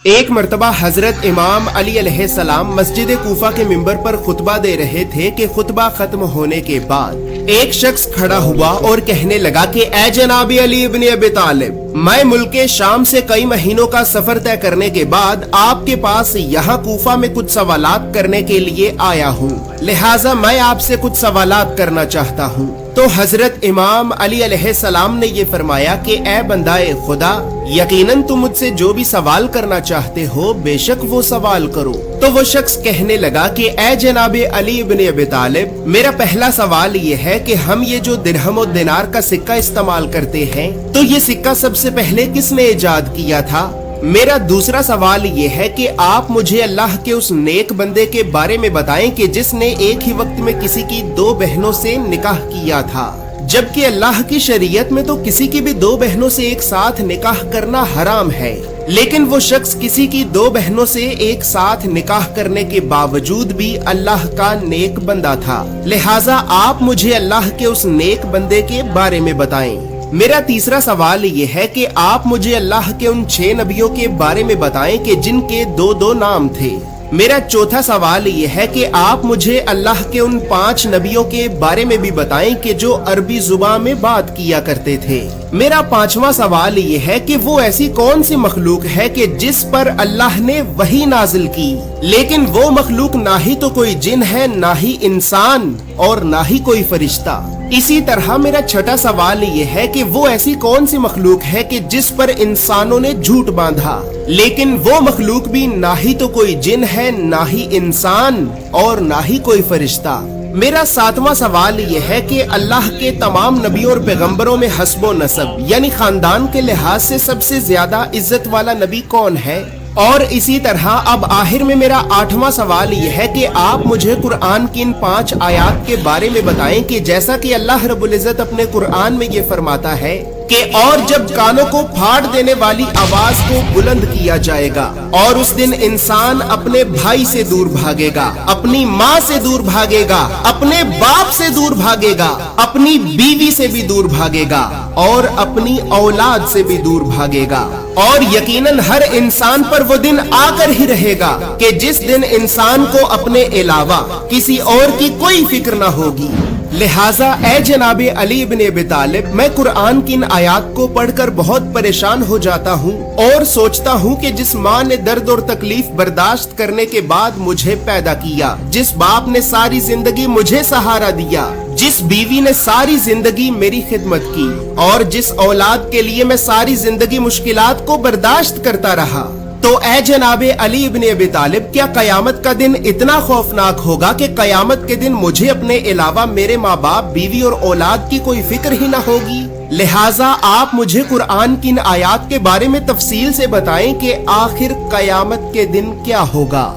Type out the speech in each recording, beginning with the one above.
ایک مرتبہ حضرت امام علی علیہ السلام مسجد کوفہ کے منبر پر خطبہ دے رہے تھے کہ خطبہ ختم ہونے کے بعد ایک شخص کھڑا ہوا اور کہنے لگا کہ اے جناب علی ابن ابی طالب، میں ملک شام سے کئی مہینوں کا سفر طے کرنے کے بعد آپ کے پاس یہاں کوفہ میں کچھ سوالات کرنے کے لیے آیا ہوں، لہٰذا میں آپ سے کچھ سوالات کرنا چاہتا ہوں۔ تو حضرت امام علی علیہ السلام نے یہ فرمایا کہ اے بندہ خدا، یقیناً تم مجھ سے جو بھی سوال کرنا چاہتے ہو بے شک وہ سوال کرو۔ تو وہ شخص کہنے لگا کہ اے جناب علی ابن ابی طالب، میرا پہلا سوال یہ ہے کہ ہم یہ جو درہم و دینار کا سکہ استعمال کرتے ہیں تو یہ سکہ سب سے پہلے کس نے ایجاد کیا تھا؟ میرا دوسرا سوال یہ ہے کہ آپ مجھے اللہ کے اس نیک بندے کے بارے میں بتائیں کہ جس نے ایک ہی وقت میں کسی کی 2 بہنوں سے نکاح کیا تھا، جبکہ اللہ کی شریعت میں تو کسی کی بھی 2 بہنوں سے ایک ساتھ نکاح کرنا حرام ہے، لیکن وہ شخص کسی کی 2 بہنوں سے ایک ساتھ نکاح کرنے کے باوجود بھی اللہ کا نیک بندہ تھا، لہٰذا آپ مجھے اللہ کے اس نیک بندے کے بارے میں بتائیں۔ میرا تیسرا سوال یہ ہے کہ آپ مجھے اللہ کے ان 6 نبیوں کے بارے میں بتائیں کہ جن کے 2 نام تھے۔ میرا چوتھا سوال یہ ہے کہ آپ مجھے اللہ کے ان 5 نبیوں کے بارے میں بھی بتائیں کہ جو عربی زبان میں بات کیا کرتے تھے۔ میرا 5واں سوال یہ ہے کہ وہ ایسی کون سی مخلوق ہے کہ جس پر اللہ نے وحی نازل کی، لیکن وہ مخلوق نہ ہی تو کوئی جن ہے، نہ ہی انسان اور نہ ہی کوئی فرشتہ۔ اسی طرح میرا 6واں سوال یہ ہے کہ وہ ایسی کون سی مخلوق ہے کہ جس پر انسانوں نے جھوٹ باندھا، لیکن وہ مخلوق بھی نہ ہی تو کوئی جن ہے، نہ ہی انسان اور نہ ہی کوئی فرشتہ۔ میرا 7واں سوال یہ ہے کہ اللہ کے تمام نبیوں اور پیغمبروں میں حسب و نسب یعنی خاندان کے لحاظ سے سب سے زیادہ عزت والا نبی کون ہے؟ اور اسی طرح اب آخر میں میرا 8واں سوال یہ ہے کہ آپ مجھے قرآن کی ان 5 آیات کے بارے میں بتائیں کہ جیسا کہ اللہ رب العزت اپنے قرآن میں یہ فرماتا ہے کہ اور جب کانوں کو پھاڑ دینے والی آواز کو بلند کیا جائے گا اور اس دن انسان اپنے بھائی سے دور بھاگے گا، اپنی ماں سے دور بھاگے گا، اپنے باپ سے دور بھاگے گا، اپنی بیوی سے بھی دور بھاگے گا اور اپنی اولاد سے بھی دور بھاگے گا، اور یقیناً ہر انسان پر وہ دن آ کر ہی رہے گا کہ جس دن انسان کو اپنے علاوہ کسی اور کی کوئی فکر نہ ہوگی۔ لہٰذا اے جناب علی ابن ابی طالب، میں قرآن کی ان آیات کو پڑھ کر بہت پریشان ہو جاتا ہوں اور سوچتا ہوں کہ جس ماں نے درد اور تکلیف برداشت کرنے کے بعد مجھے پیدا کیا، جس باپ نے ساری زندگی مجھے سہارا دیا، جس بیوی نے ساری زندگی میری خدمت کی اور جس اولاد کے لیے میں ساری زندگی مشکلات کو برداشت کرتا رہا، تو اے جناب علی ابن ابی طالب، کیا قیامت کا دن اتنا خوفناک ہوگا کہ قیامت کے دن مجھے اپنے علاوہ میرے ماں باپ، بیوی اور اولاد کی کوئی فکر ہی نہ ہوگی؟ لہٰذا آپ مجھے قرآن کی ان آیات کے بارے میں تفصیل سے بتائیں کہ آخر قیامت کے دن کیا ہوگا۔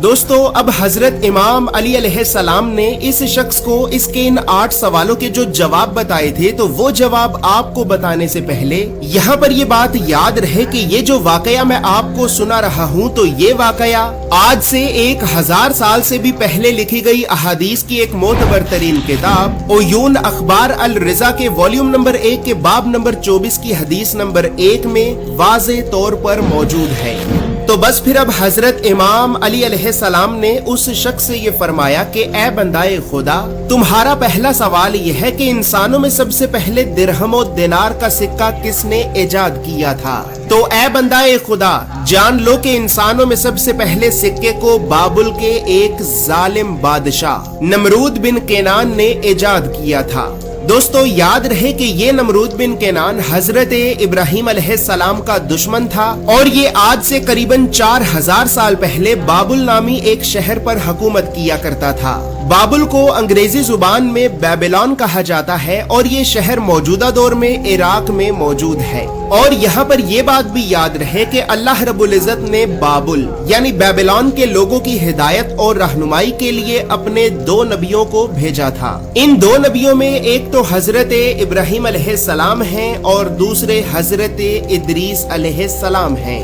دوستو، اب حضرت امام علی علیہ السلام نے اس شخص کو اس کے ان 8 سوالوں کے جو جواب بتائے تھے، تو وہ جواب آپ کو بتانے سے پہلے یہاں پر یہ بات یاد رہے کہ یہ جو واقعہ میں آپ کو سنا رہا ہوں، تو یہ واقعہ آج سے 1000 سال سے بھی پہلے لکھی گئی احادیث کی ایک معتبر ترین کتاب عیون اخبار الرضا کے والیوم نمبر 1 کے باب نمبر 24 کی حدیث نمبر 1 میں واضح طور پر موجود ہے۔ تو بس پھر اب حضرت امام علی علیہ السلام نے اس شخص سے یہ فرمایا کہ اے بندہ خدا، تمہارا پہلا سوال یہ ہے کہ انسانوں میں سب سے پہلے درہم و دینار کا سکہ کس نے ایجاد کیا تھا؟ تو اے بندہ خدا، جان لو کہ انسانوں میں سب سے پہلے سکے کو بابل کے ایک ظالم بادشاہ نمرود بن کینان نے ایجاد کیا تھا۔ دوستو، یاد رہے کہ یہ نمرود بن کینان حضرت ابراہیم علیہ السلام کا دشمن تھا اور یہ آج سے قریباً 4000 سال پہلے بابل نامی ایک شہر پر حکومت کیا کرتا تھا۔ بابل کو انگریزی زبان میں بیبلون کہا جاتا ہے اور یہ شہر موجودہ دور میں عراق میں موجود ہے۔ اور یہاں پر یہ بات بھی یاد رہے کہ اللہ رب العزت نے بابل یعنی بیبلون کے لوگوں کی ہدایت اور رہنمائی کے لیے اپنے 2 نبیوں کو بھیجا تھا۔ ان 2 نبیوں میں ایک تو حضرت ابراہیم علیہ السلام ہیں اور دوسرے حضرت ادریس علیہ السلام ہیں۔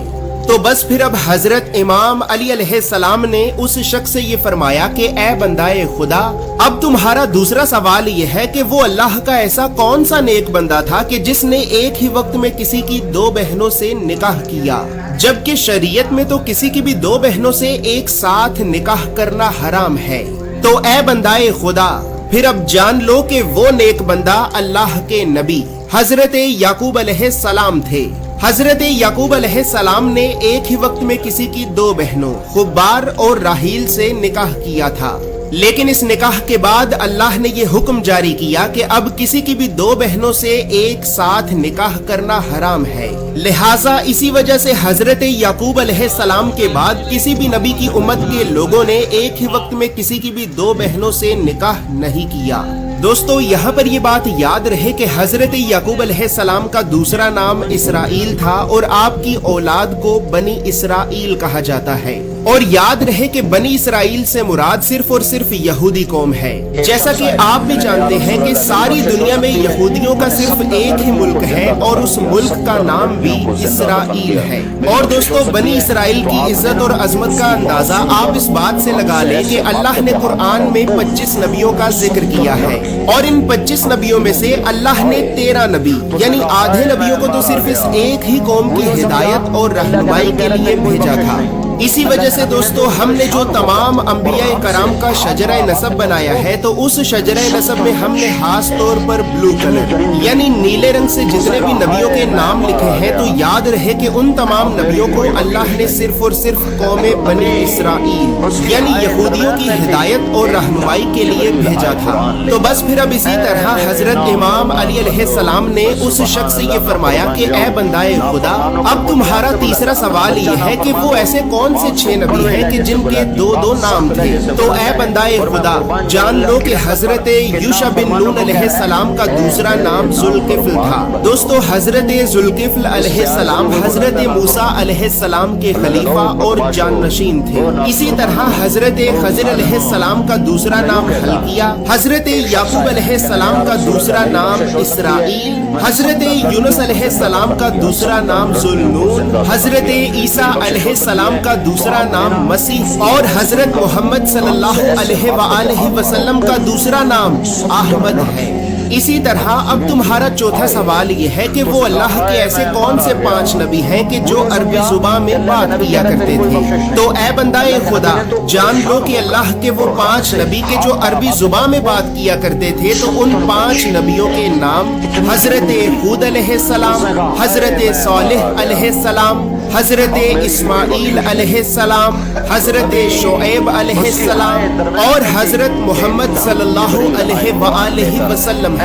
تو بس پھر اب حضرت امام علی علیہ السلام نے اس شخص سے یہ فرمایا کہ اے بندائے خدا، اب تمہارا دوسرا سوال یہ ہے کہ وہ اللہ کا ایسا کون سا نیک بندہ تھا کہ جس نے ایک ہی وقت میں کسی کی 2 بہنوں سے نکاح کیا، جبکہ شریعت میں تو کسی کی بھی 2 بہنوں سے ایک ساتھ نکاح کرنا حرام ہے۔ تو اے بندائے خدا، پھر اب جان لو کہ وہ نیک بندہ اللہ کے نبی حضرت یعقوب علیہ السلام تھے۔ حضرت یعقوب علیہ السلام نے ایک ہی وقت میں کسی کی 2 بہنوں خبار اور راحیل سے نکاح کیا تھا، لیکن اس نکاح کے بعد اللہ نے یہ حکم جاری کیا کہ اب کسی کی بھی 2 بہنوں سے ایک ساتھ نکاح کرنا حرام ہے۔ لہٰذا اسی وجہ سے حضرت یعقوب علیہ السلام کے بعد کسی بھی نبی کی امت کے لوگوں نے ایک ہی وقت میں کسی کی بھی 2 بہنوں سے نکاح نہیں کیا۔ دوستو یہاں پر یہ بات یاد رہے کہ حضرت یعقوب علیہ السلام کا دوسرا نام اسرائیل تھا اور آپ کی اولاد کو بنی اسرائیل کہا جاتا ہے، اور یاد رہے کہ بنی اسرائیل سے مراد صرف اور صرف یہودی قوم ہے۔ جیسا کہ آپ بھی جانتے ہیں کہ ساری دنیا میں یہودیوں کا صرف ایک ہی ملک ہے اور اس ملک کا نام بھی اسرائیل ہے۔ اور دوستو بنی اسرائیل کی عزت اور عظمت کا اندازہ آپ اس بات سے لگا لیں کہ اللہ نے قرآن میں 25 نبیوں کا ذکر کیا ہے، اور ان 25 نبیوں میں سے اللہ نے 13 نبی یعنی آدھے نبیوں کو تو صرف اس ایک ہی قوم کی ہدایت اور رہنمائی کے لیے بھیجا تھا۔ اسی وجہ سے دوستو ہم نے جو تمام انبیاء کرام کا شجرہ نسب بنایا ہے، تو اس شجرہ نسب میں ہم نے خاص طور پر بلو کلر یعنی نیلے رنگ سے جتنے بھی نبیوں کے نام لکھے ہیں، تو یاد رہے کہ ان تمام نبیوں کو اللہ نے صرف اور صرف قوم بنی اسرائیل یعنی یہودیوں کی ہدایت اور رہنمائی کے لیے بھیجا تھا۔ تو بس پھر اب اسی طرح حضرت امام علی علیہ السلام نے اس شخص سے یہ فرمایا کہ اے بندائے خدا، اب تمہارا تیسرا سوال یہ ہے کہ وہ ایسے کون سے 6 نبی ہیں کہ جن کے 2 نام تھے؟ تو اے بندائے خدا، جان لو کہ حضرت یوشع بن نون علیہ السلام کا دوسرا نام ذوالکفل تھا۔ دوستو حضرت ذوالکفل علیہ السلام حضرت موسیٰ علیہ السلام کے خلیفہ اور جانشین تھے۔ اسی طرح حضرت خضر علیہ السلام کا دوسرا نام حلقیہ، حضرت یعقوب علیہ السلام کا دوسرا نام اسرائیل، حضرت یونس علیہ السلام کا دوسرا نام ذوالنون، حضرت عیسیٰ علیہ السلام کا دوسرا نام مسیح، اور حضرت محمد صلی اللہ علیہ وآلہ وسلم کا دوسرا نام احمد ہے۔ اسی طرح اب تمہارا چوتھا سوال یہ ہے کہ وہ اللہ کے ایسے کون سے 5 نبی ہیں کہ جو عربی زبان میں بات کیا کرتے تھے؟ تو اے بندائے خدا، جان لو کہ اللہ کے وہ 5 نبی کے جو عربی زبان میں بات کیا کرتے تھے، تو ان 5 نبیوں کے نام حضرت ہود علیہ السلام، حضرت صالح علیہ السلام، حضرت اسماعیل علیہ السلام، حضرت شعیب علیہ السلام، اور حضرت محمد صلی اللہ علیہ وآلہ وسلم ہے۔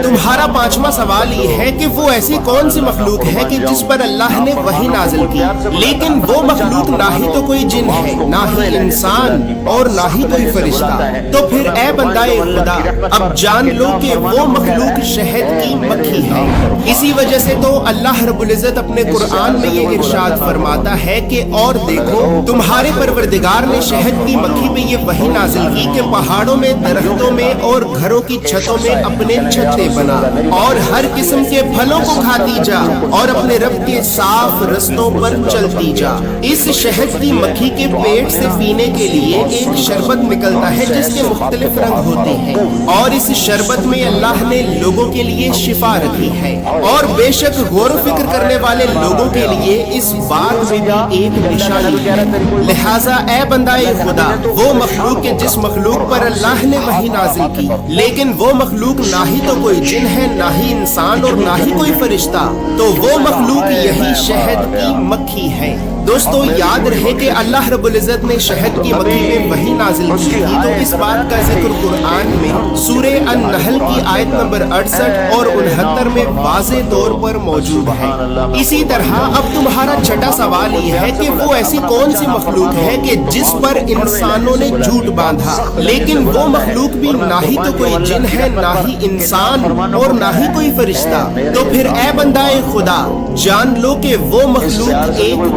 تمہارا 5واں سوال یہ ہے کہ وہ ایسی کون سی مخلوق ہے کہ جس پر اللہ نے وحی نازل کی، لیکن وہ مخلوق نہ ہی تو کوئی جن ہے، نہ ہی انسان، اور نہ ہی کوئی فرشتہ۔ تو پھر اے بندائے خدا، اب جان لو کہ وہ مخلوق شہد کی مکھی ہے۔ اسی وجہ سے تو اللہ رب العزت اپنے قرآن میں یہ ارشاد فرماتا ہے کہ اور دیکھو، تمہارے پروردگار نے شہد کی مکھی پہ یہ وحی نازل کی کہ پہاڑوں میں، درختوں میں اور گھروں کی چھتوں میں اپنے چھتے بنا، اور ہر قسم کے پھلوں کو کھاتی جا، اور اپنے رب کے صاف رستوں پر چلتی جا۔ اس شہد کی مکھی کے پیٹ سے پینے کے لیے ایک شربت نکلتا ہے جس کے مختلف رنگ ہوتے ہیں، اور اس شربت میں اللہ نے لوگوں کے لیے شفا رکھی ہے، اور بے شک غور و فکر کرنے والے لوگوں کے لیے اس بات میں بھی ایک نشانی ہے۔ لہٰذا اے بندائے خدا، وہ مخلوق کے جس مخلوق پر اللہ نے وحی نازل کی، لیکن وہ مخلوق نہ ہی تو کوئی جن ہے، نہ ہی انسان، اور نہ ہی کوئی فرشتہ، تو وہ مخلوق یہی شہد کی مکھی ہے۔ دوستو یاد رہے کہ اللہ رب العزت نے شہد کی مکھی میں وحی نازل کی تھی، تو اس بات کا ذکر قرآن میں سورہ النحل کی آیت نمبر 68 اور 69 میں واضح طور پر موجود ہے۔ اسی طرح اب تمہارا چھٹا سوال یہ ہے کہ وہ ایسی کون سی مخلوق ہے کہ جس پر انسانوں نے جھوٹ باندھا، لیکن وہ مخلوق بھی نہ ہی تو کوئی جن ہے، نہ ہی انسان، اور نہ ہی کوئی فرشتہ۔ تو پھر اے بندائے خدا، جان لو کہ وہ مخلوق ایک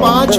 5